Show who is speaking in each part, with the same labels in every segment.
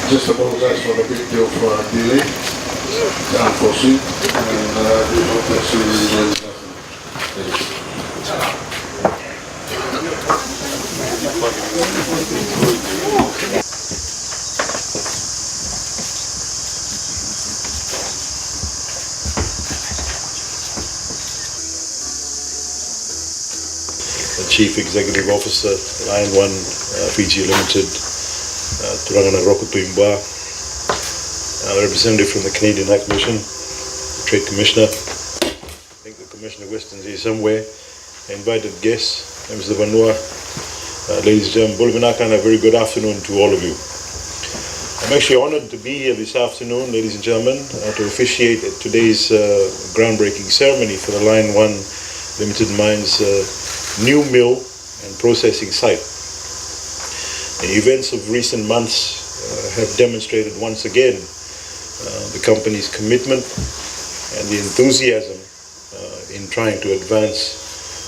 Speaker 1: Just apologize for the bit of delay. It's unforeseen, and we hope that soon we will
Speaker 2: Chief Executive Officer, Line 1 Fiji Limited, Turangana Rokutuimba, representative from the Canadian High Commission, Trade Commissioner, I think the Commissioner Weston's here somewhere, invited guests, members of the Vanua, ladies and gentlemen, and a very good afternoon to all of you. I'm actually honored to be here this afternoon, ladies and gentlemen, to officiate at today's groundbreaking ceremony for the Line 1 Limited Mines new mill and processing site. The events of recent months have demonstrated once again the company's commitment and the enthusiasm in trying to advance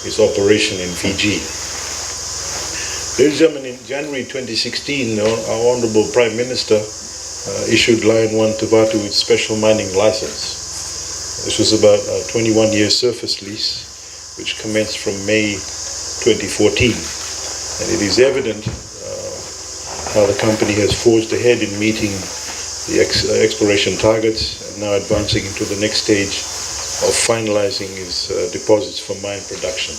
Speaker 2: its operation in Fiji. Ladies and gentlemen, in January 2016, our Honorable Prime Minister issued Line 1 Tuvatu its special mining license. This was about a 21-year surface lease which commenced from May 2014, and it is evident how the company has forged ahead in meeting the exploration targets and now advancing into the next stage of finalizing its deposits for mine production.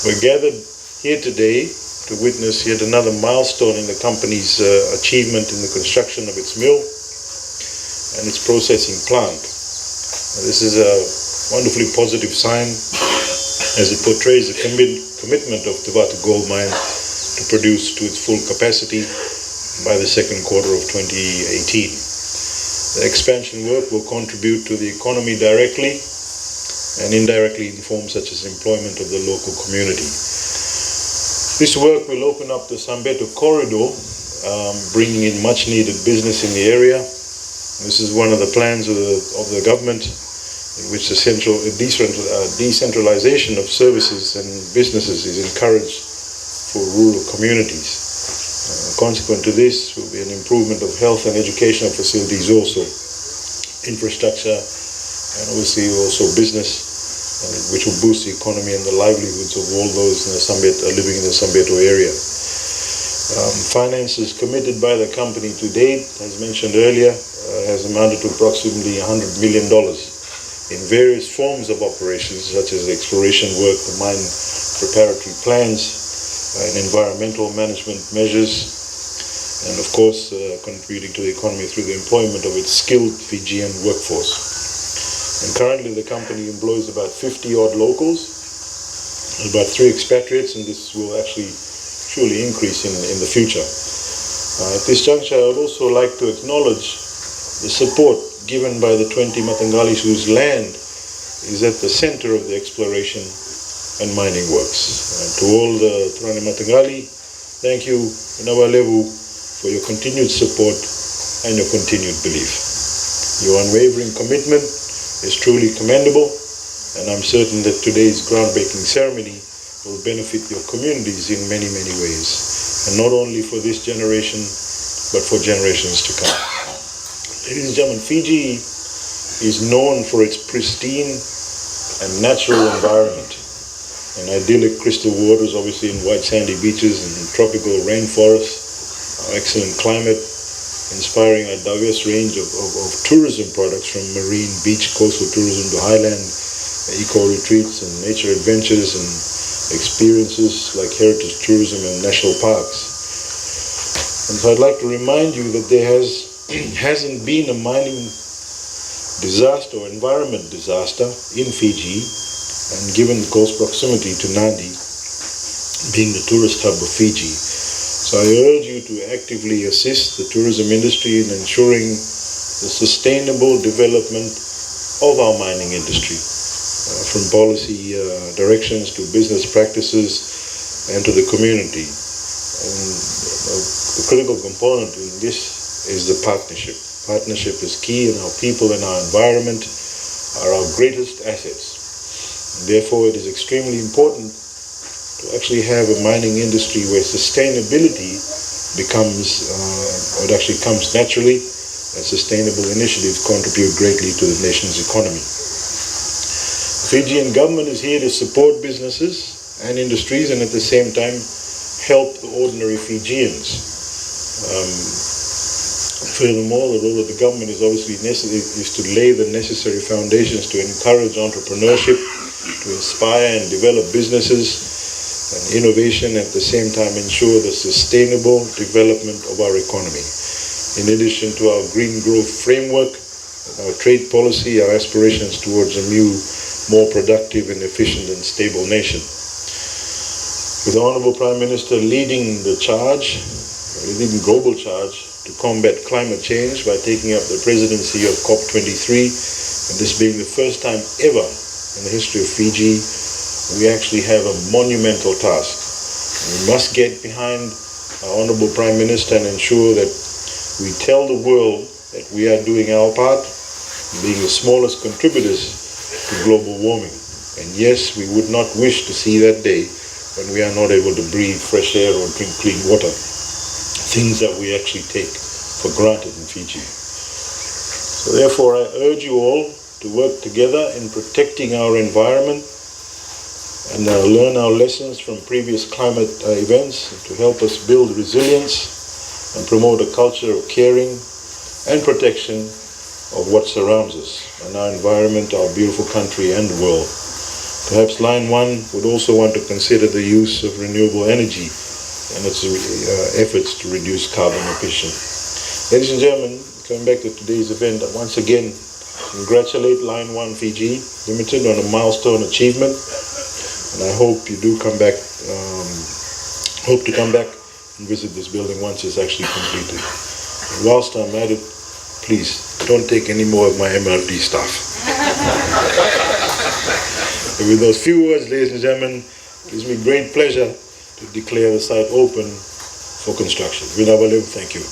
Speaker 2: We're gathered here today to witness yet another milestone in the company's achievement in the construction of its mill and its processing plant. This is a wonderfully positive sign as it portrays the commitment of Tuvatu Gold Mine to produce to its full capacity by the second quarter of 2018. The expansion work will contribute to the economy directly and indirectly in forms such as employment of the local community. This work will open up the Sambeto corridor, bringing in much needed business in the area. This is one of the plans of the government, in which the decentralization of services and businesses is encouraged for rural communities. Consequent to this will be an improvement of health and educational facilities also, infrastructure, and obviously also business, which will boost the economy and the livelihoods of all those in living in the Sambeto area. Finances committed by the company to date, as mentioned earlier, has amounted to approximately $100 million. In various forms of operations, such as exploration work, the mine preparatory plans, and environmental management measures, and of course contributing to the economy through the employment of its skilled Fijian workforce. And currently the company employs about 50-odd locals, about 3 expatriates, and this will actually surely increase in the future. At this juncture, I would also like to acknowledge the support given by the 20 Matangalis whose land is at the center of the exploration and mining works. To all the Turani Matangali, thank you, Inawalevu, for your continued support and your continued belief. Your unwavering commitment is truly commendable, and I'm certain that today's groundbreaking ceremony will benefit your communities in many, many ways, and not only for this generation, but for generations to come. Ladies and gentlemen, Fiji is known for its pristine and natural environment, and idyllic crystal waters, obviously, in white sandy beaches and tropical rainforests, our excellent climate, inspiring a diverse range of tourism products from marine, beach, coastal tourism to highland eco-retreats and nature adventures and experiences like heritage tourism and national parks. And so I'd like to remind you that there hasn't been a mining disaster or environment disaster in Fiji, and given the close proximity to Nadi, being the tourist hub of Fiji. So I urge you to actively assist the tourism industry in ensuring the sustainable development of our mining industry, from policy directions to business practices and to the community. And the critical component in this is the partnership. Partnership is key, and our people and our environment are our greatest assets. And therefore, it is extremely important to actually have a mining industry where sustainability it actually comes naturally, and sustainable initiatives contribute greatly to the nation's economy. The Fijian government is here to support businesses and industries and at the same time help the ordinary Fijians. Furthermore, the role of the government is obviously to lay the necessary foundations to encourage entrepreneurship, to inspire and develop businesses and innovation, at the same time ensure the sustainable development of our economy. In addition to our green growth framework, our trade policy, our aspirations towards a new, more productive and efficient and stable nation. With the Honourable Prime Minister leading the global charge to combat climate change by taking up the presidency of COP23, and this being the first time ever in the history of Fiji, we actually have a monumental task. We must get behind our Honourable Prime Minister and ensure that we tell the world that we are doing our part, being the smallest contributors to global warming. And yes, we would not wish to see that day when we are not able to breathe fresh air or drink clean water, things that we actually take for granted in Fiji. So therefore, I urge you all to work together in protecting our environment and learn our lessons from previous climate events to help us build resilience and promote a culture of caring and protection of what surrounds us and our environment, our beautiful country and the world. Perhaps Line 1 would also want to consider the use of renewable energy and its efforts to reduce carbon emission. Ladies and gentlemen, coming back to today's event, I once again congratulate Line 1 Fiji Limited on a milestone achievement, and I hope you do come back, hope to come back and visit this building once it's actually completed. And whilst I'm at it, please don't take any more of my MLD stuff. And with those few words, ladies and gentlemen, it gives me great pleasure to declare the site open for construction. Thank you.